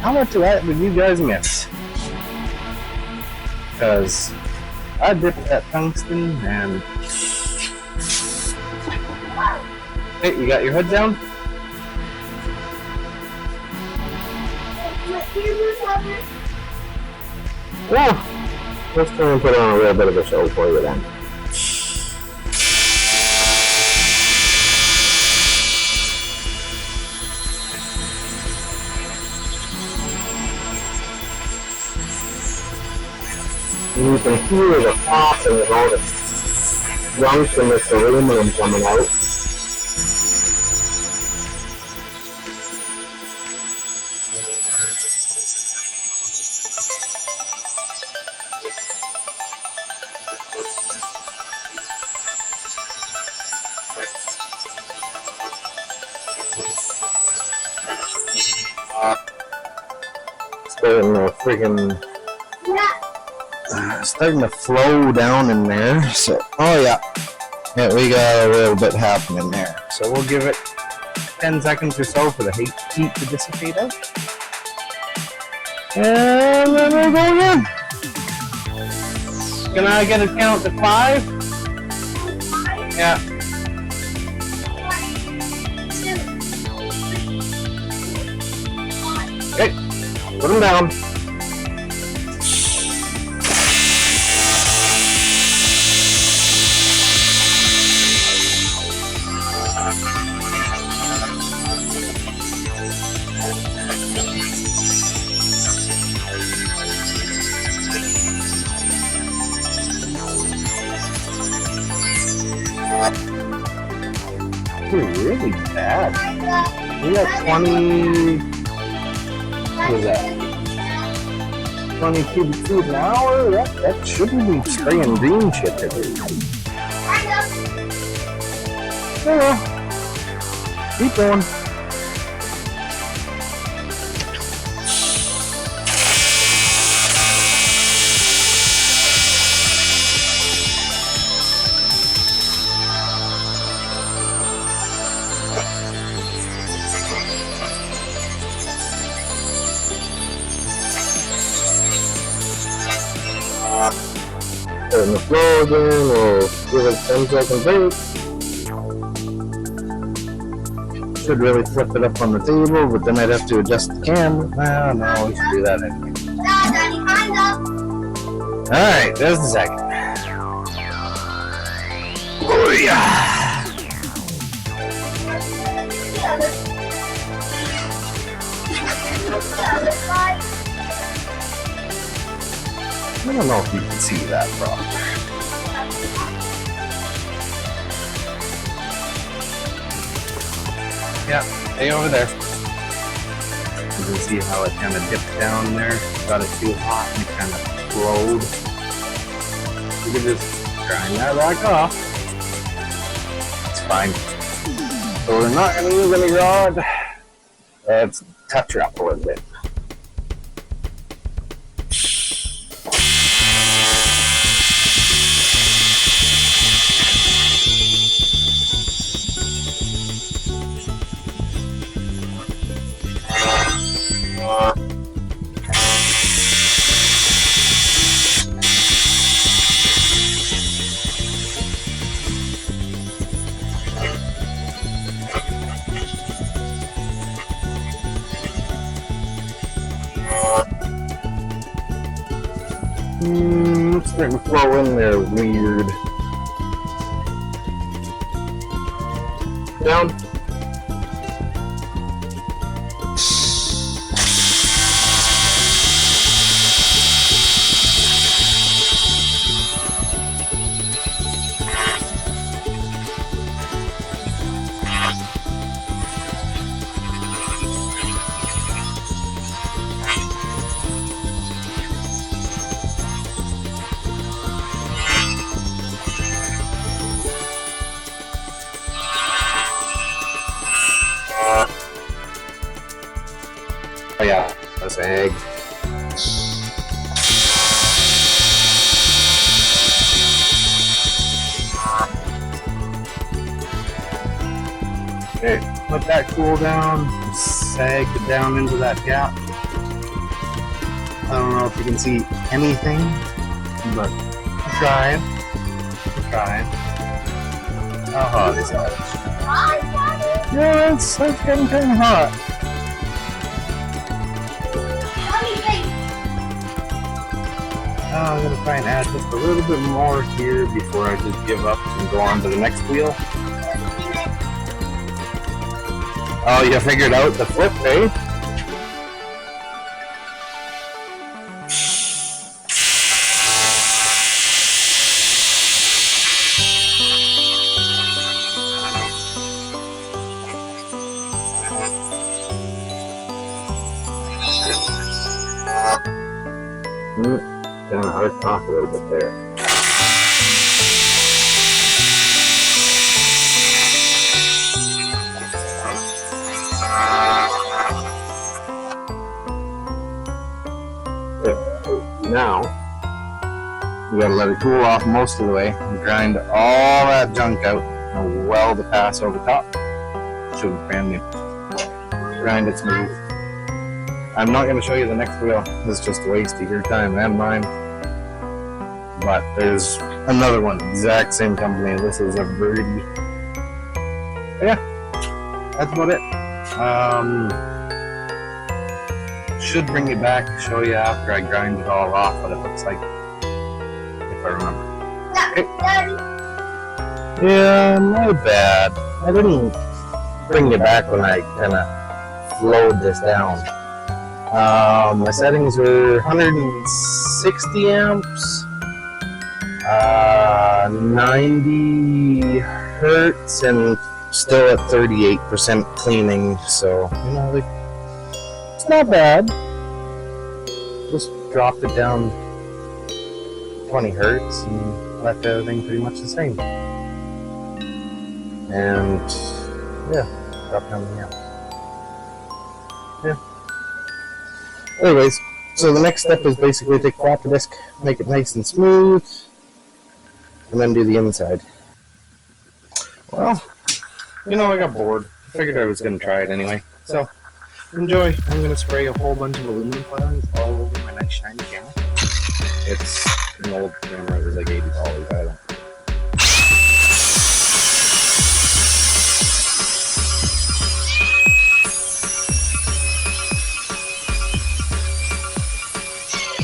How much of that did you guys miss? Because I dipped that tungsten and... Hey, you got your hood down? Yeah. Let's try and put on a little bit of a show for you then. You can hear the popping of all the gunk and this aluminum coming out. Starting to flow down in there. So, oh yeah, we got a little bit happening there. So we'll give it 10 seconds or so for the heat to dissipate out, and then we'll go again. Can I get a count to 5? Yeah. 2. Okay, put them down. Really bad. We got 20, what is that? 20 cubic feet an hour? That shouldn't be spraying green shit everywhere. Yeah, keep going. Turn the flow again, we'll give it a 10-second break. Should really flip it up on the table, but then I'd have to adjust the camera. No, we should do that anyway. Alright, there's the second. Oh yeah! I don't know if you can see that properly. Yeah, stay over there. You can see how it kind of dipped down there. Got it too hot and it kind of flowed. You can just grind that back off. It's fine. So we're not going to use any rod. Let's touch her up a little bit. It's starting to flow in there weird. Down. Oh yeah, that's an egg. Okay, let that cool down, sag it down into that gap. don't know if you can see anything, but I'm trying. How hot is that? Yeah, it's getting kind of hot. I'm going to try and add just a little bit more here before I just give up and go on to the next wheel. Oh, you figured out the flip, eh? Kind of hard to talk a little bit there. Now, we gotta let it cool off most of the way and grind all that junk out and weld the pass over top. Should be brand new. Grind it smooth. I'm not gonna show you the next wheel. It's just a waste of your time and mine. But there's another one, exact same company. This is a Birdie. But yeah, that's about it. Should bring you back, show you after I grind it all off what it looks like, if I remember. Okay. Yeah, my bad. I didn't bring you back when I kind of slowed this down. My settings were 160 amps, 90 hertz, and still at 38% cleaning. So, you know, it's not bad. Just dropped it down 20 hertz and left everything pretty much the same. And yeah, dropped down the amp. Yeah. Anyways, so the next step is basically take flopper disc, make it nice and smooth, and then do the inside. Well, you know, I got bored. I figured I was going to try it anyway. So, enjoy. I'm going to spray a whole bunch of aluminum filings all over my nice shiny camera. It's an old camera. It was like $80. I don't.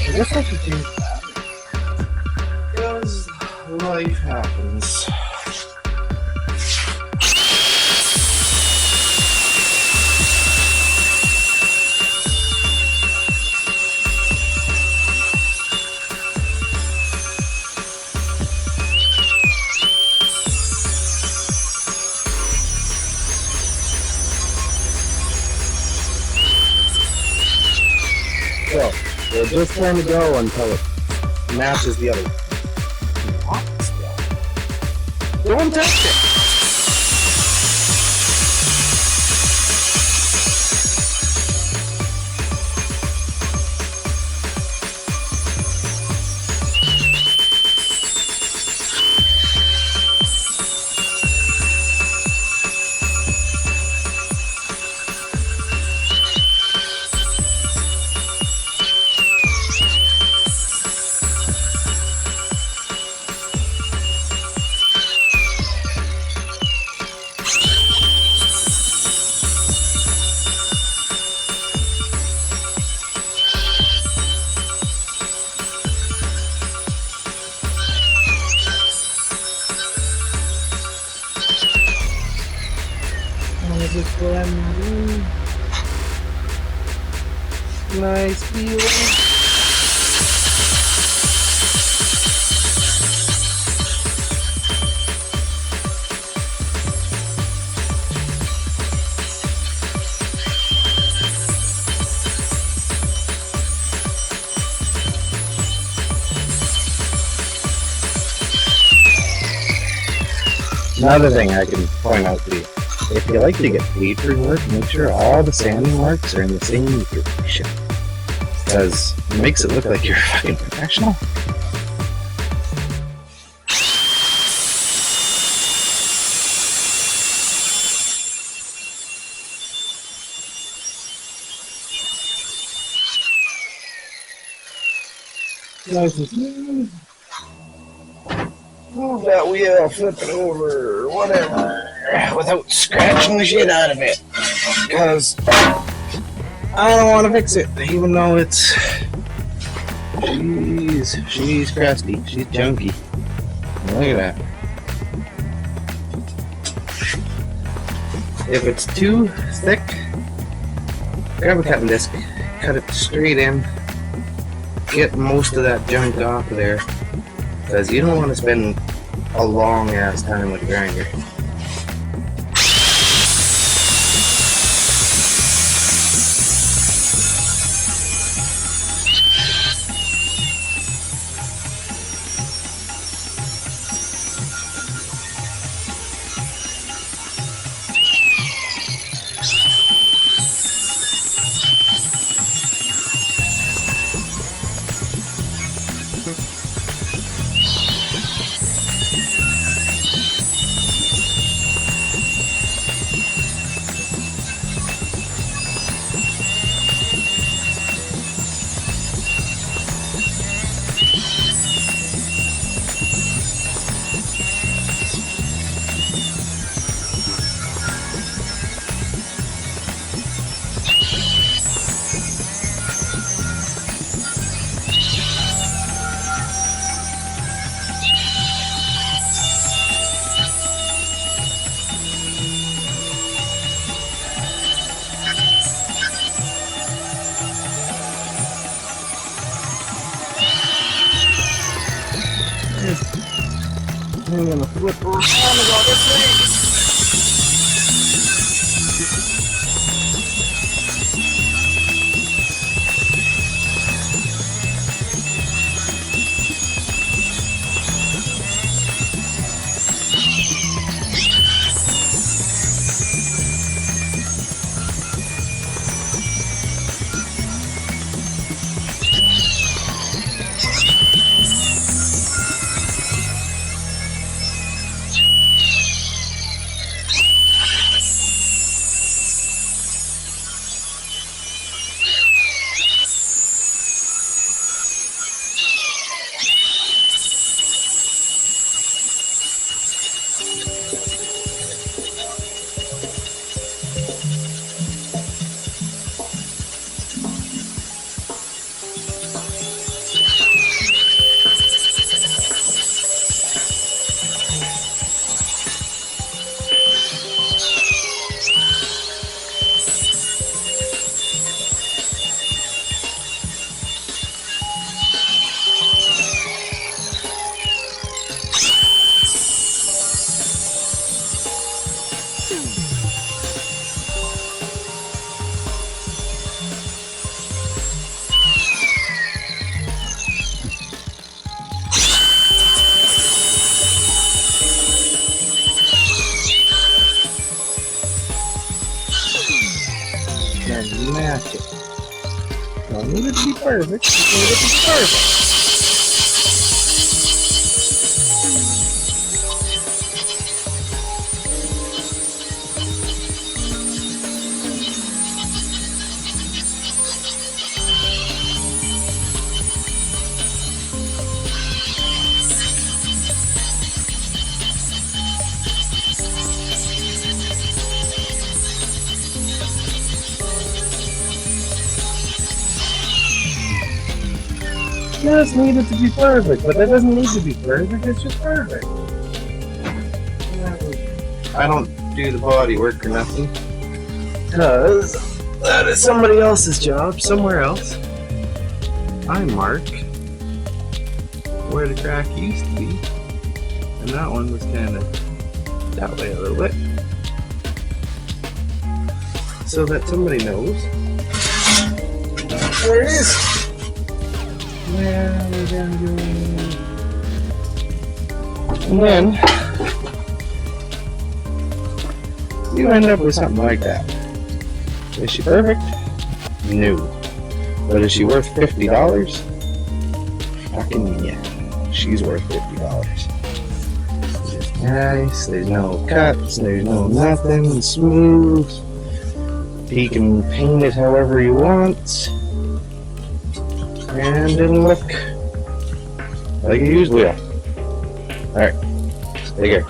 I guess I should change that. Because life happens. So, we're just trying to go until it matches the other one. What? Don't touch it! Just brand new. Nice feeling. Another thing I can point out to you. If you like to get paid for work, make sure all the sanding marks are in the same direction. Because it makes it look like you're a fucking professional. nice and smooth. Move that wheel, flip it over, or whatever, without scratching the shit out of it. Because I don't want to fix it, even though it's... She's crusty, she's junky. Look at that. If it's too thick, grab a cutting disc, cut it straight in, get most of that junk off of there, because you don't want to spend a long ass time with a grinder. I'm gonna flip around and go this way. And match it. Don't need it to be perfect, just need it to be perfect. Just need it to be perfect, but that doesn't need to be perfect, it's just perfect. I don't do the body work or nothing, because that is somebody else's job, somewhere else. I mark where the crack used to be, and that one was kind of that way a little bit, so that somebody knows where it is. And then you end up with something like that. Is she perfect? No. But is she worth $50? Fucking yeah. She's worth $50. It's nice, there's no cuts, there's no nothing, it's smooth. You can paint it however you want. And it'll look like a used wheel. Alright, take care.